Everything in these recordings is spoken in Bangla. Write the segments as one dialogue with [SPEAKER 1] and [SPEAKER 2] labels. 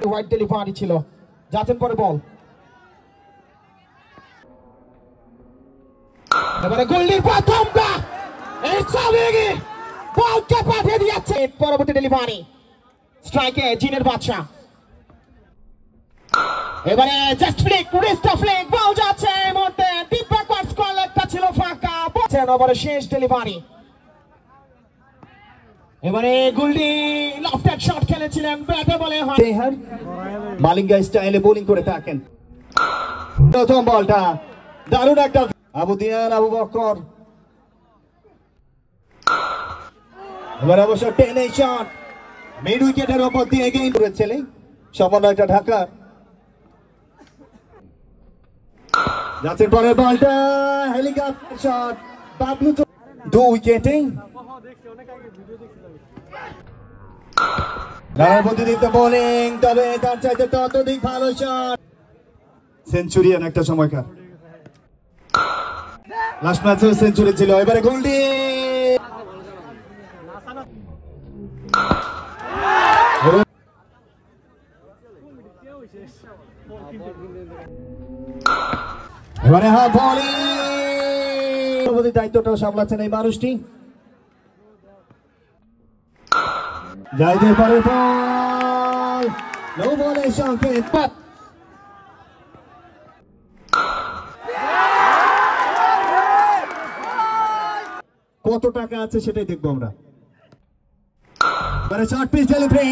[SPEAKER 1] হোয়াইট ডেলিভারি ছিল, যাচ্ছেন পরে বল, এবারে গোল্ডির প্রথমটা এই সাবেগে বলকে পাঠিয়ে দিয়েছে। পরবর্তী ডেলিভারি স্ট্রাইকে জিনের বাদশা, এবারে জাস্ট ফ্লিক রিস্ট ফ্লিক বল যাচ্ছে এই মুহূর্তে ডিপ ব্যাকওয়ার্ড স্কোয়ার একটা ছিল ফাঁকা, বলছেন ওভারে শেষ ডেলিভারি। এবারে গোল্ডি লফটেড শট খেলেছিলেন ব্যাটে বলে হয়
[SPEAKER 2] মালিঙ্গা স্টাইলে বোলিং করে থাকেন। প্রথম বলটা দারুণ একটা আবু দিয়ান আবু বকর, এবার অবশ্য টেনে শট মিড উইকেটের ওপর দিয়ে গেইন করেছিলেন সামান্য একটা ঢাকা। যাচ্ছে পরের বলটা হেলিকপ্টার শট বাবলু 2 উইকেটে রানার প্রতিদিন বোলিং, তবে তার চাইতে ততোধিক ভালো শট, সেঞ্চুরিয়ান একটা সময়কার লাস্ট ম্যাচে সেঞ্চুরি ছিল। এবারে গোল্ডি এবারে বোলিং দায়িত্বটা সামলাচ্ছেন এই মানুষটি। যাইতে পারে বল নো বলের সংকেত, কত টাকা আছে সেটাই দেখবো আমরা। শর্ট পিচ ডেলিভারি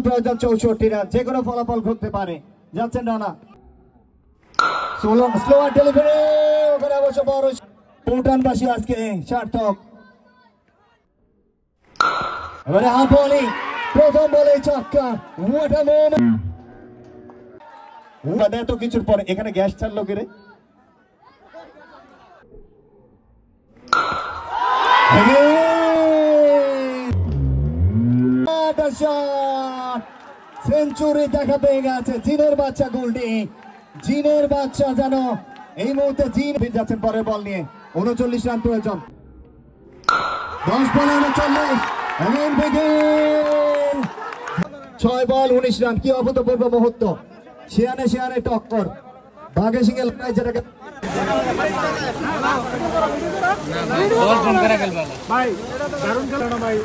[SPEAKER 2] প্রয়োজন 64 রান, যে কোনো ফলাফল ঘটতে পারে। যাচ্ছেন রানা স্লোয়ার ডেলিভারি, ওখানে অবশ্য বড় ভুটানবাসী আজকে সার্থক। এবারে বোলিং প্রথম বলে ছক্কা, হোয়াট আ মোমেন্ট। এত কিছুর পরে এখানে গ্যাস ছাড়লো কে রে? সেঞ্চুরি দেখা পেয়ে গেছে জিনের বাচ্চা গোল্ডি। জিনের বাচ্চা যেন এই মুহূর্তে জিন যাচ্ছেন পরের বল নিয়ে। 39 রান প্রয়োজন, 10 বলে 39, 6 বল 19 রান। কি অভূতপূর্ব মুহূর্ত, শিয়ানে টক্কর, বাঘে সিংহে লড়াই, যেটাকে ভাই দারুণ খেলা ভাই।